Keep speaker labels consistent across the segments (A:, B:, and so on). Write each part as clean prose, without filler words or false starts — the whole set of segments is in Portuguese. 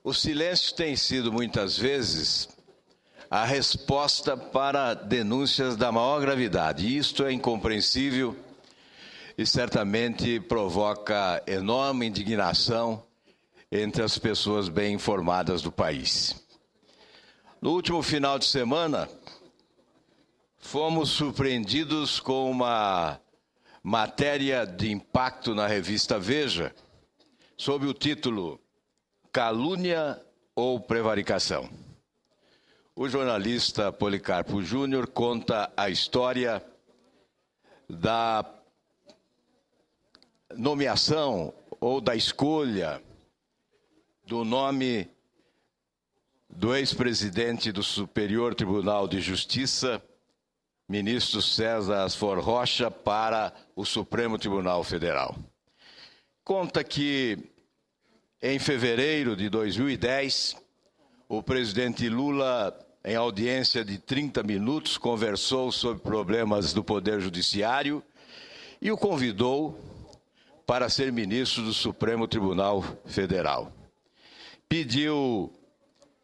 A: O silêncio tem sido, muitas vezes, a resposta para denúncias da maior gravidade. E isto é incompreensível e certamente provoca enorme indignação entre as pessoas bem informadas do país. No último final de semana, fomos surpreendidos com uma matéria de impacto na revista Veja, sob o título Calúnia ou Prevaricação. O jornalista Policarpo Júnior conta a história da nomeação ou da escolha do nome do ex-presidente do Superior Tribunal de Justiça, ministro César Asfor Rocha, para o Supremo Tribunal Federal. Conta que, em fevereiro de 2010, o presidente Lula, em audiência de 30 minutos, conversou sobre problemas do Poder Judiciário e o convidou para ser ministro do Supremo Tribunal Federal. Pediu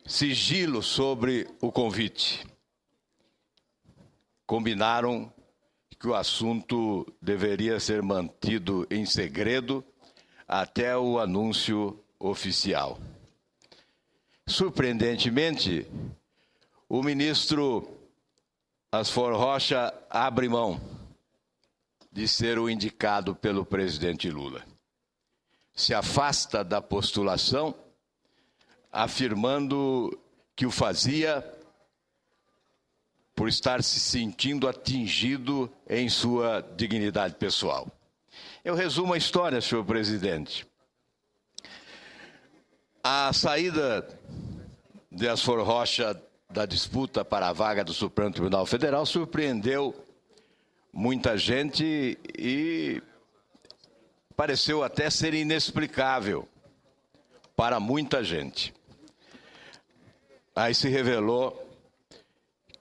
A: sigilo sobre o convite. Combinaram que o assunto deveria ser mantido em segredo até o anúncio oficial. Surpreendentemente, o ministro Asfor Rocha abre mão de ser o indicado pelo presidente Lula. Se afasta da postulação, afirmando que o fazia por estar se sentindo atingido em sua dignidade pessoal. Eu resumo a história, senhor presidente. A saída de Asfor Rocha da disputa para a vaga do Supremo Tribunal Federal surpreendeu muita gente e pareceu até ser inexplicável para muita gente. Aí se revelou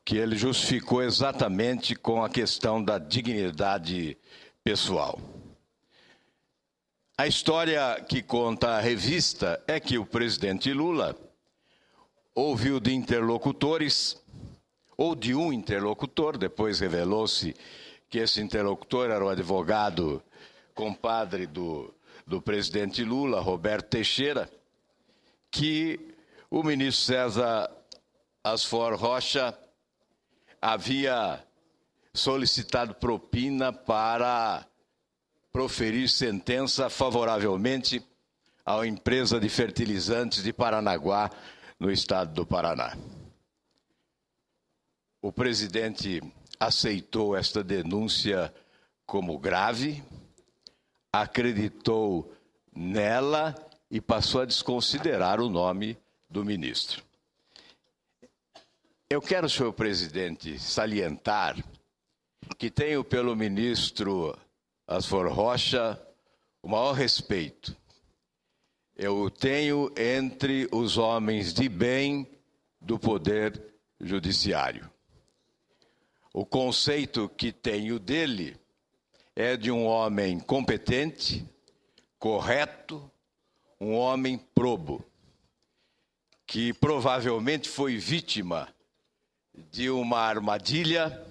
A: que ele justificou exatamente com a questão da dignidade pessoal. A história que conta a revista é que o presidente Lula ouviu de interlocutores, ou de um interlocutor, depois revelou-se que esse interlocutor era o advogado compadre do presidente Lula, Roberto Teixeira, que o ministro César Asfor Rocha havia solicitado propina para proferir sentença favoravelmente à empresa de fertilizantes de Paranaguá, no estado do Paraná. O presidente aceitou esta denúncia como grave, acreditou nela e passou a desconsiderar o nome do ministro. Eu quero, senhor presidente, salientar que tenho pelo ministro Asfor Rocha o maior respeito. Eu o tenho entre os homens de bem do Poder Judiciário. O conceito que tenho dele é de um homem competente, correto, um homem probo, que provavelmente foi vítima de uma armadilha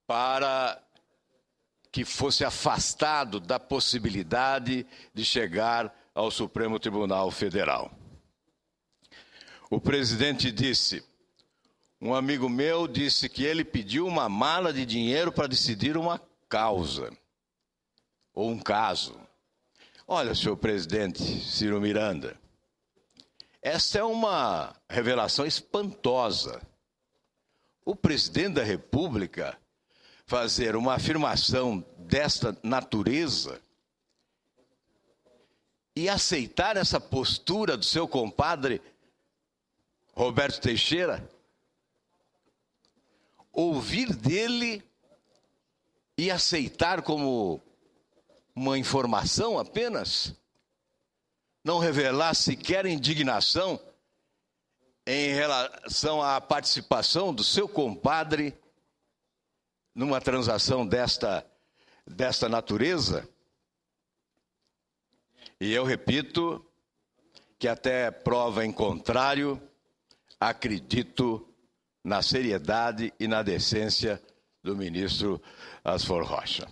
A: para que fosse afastado da possibilidade de chegar ao Supremo Tribunal Federal. O presidente disse, um amigo meu disse que ele pediu uma mala de dinheiro para decidir uma causa, ou um caso. Olha, senhor presidente Ciro Miranda, essa é uma revelação espantosa. O presidente da República fazer uma afirmação desta natureza e aceitar essa postura do seu compadre Roberto Teixeira, ouvir dele e aceitar como uma informação apenas, não revelar sequer indignação em relação à participação do seu compadre numa transação desta natureza. E eu repito que até prova em contrário, acredito na seriedade e na decência do ministro Asfor Rocha.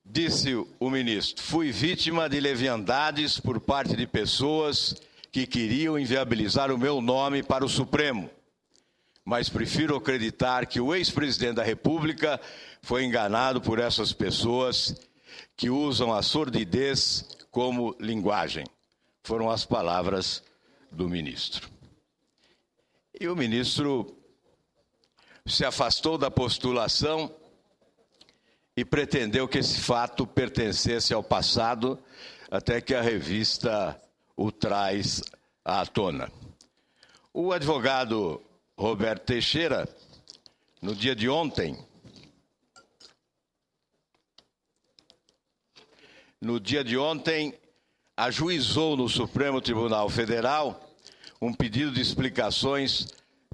A: Disse o ministro: fui vítima de leviandades por parte de pessoas que queriam inviabilizar o meu nome para o Supremo, mas prefiro acreditar que o ex-presidente da República foi enganado por essas pessoas que usam a sordidez como linguagem. Foram as palavras do ministro. E o ministro se afastou da postulação e pretendeu que esse fato pertencesse ao passado, até que a revista o traz à tona. O advogado Roberto Teixeira, no dia de ontem, ajuizou no Supremo Tribunal Federal um pedido de explicações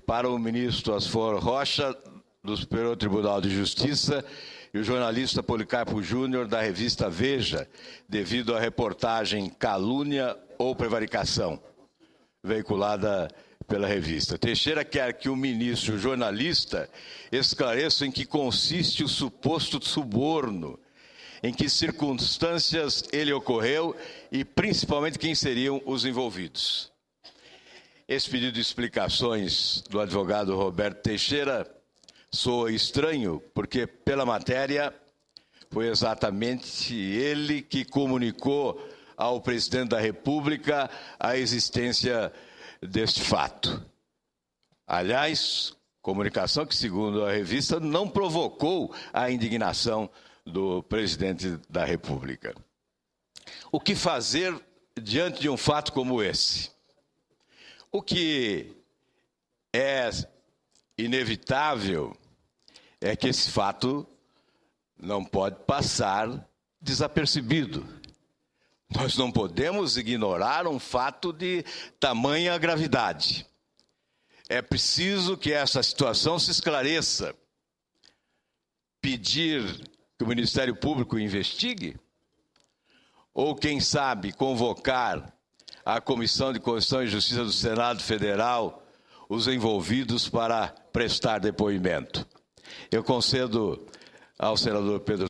A: para o ministro Asfor Rocha, do Superior Tribunal de Justiça, e o jornalista Policarpo Júnior, da revista Veja, devido à reportagem Calúnia ou Prevaricação, veiculada pela revista. Teixeira quer que o ministro e o jornalista esclareçam em que consiste o suposto suborno, em que circunstâncias ele ocorreu e, principalmente, quem seriam os envolvidos. Esse pedido de explicações do advogado Roberto Teixeira soa estranho, porque, pela matéria, foi exatamente ele que comunicou ao presidente da República a existência deste fato. Aliás, comunicação que, segundo a revista, não provocou a indignação do presidente da República. O que fazer diante de um fato como esse? O que é inevitável é que esse fato não pode passar desapercebido. Nós não podemos ignorar um fato de tamanha gravidade. É preciso que essa situação se esclareça. Pedir que o Ministério Público investigue? Ou, quem sabe, convocar a Comissão de Constituição e Justiça do Senado Federal os envolvidos para prestar depoimento? Eu concedo ao senador Pedro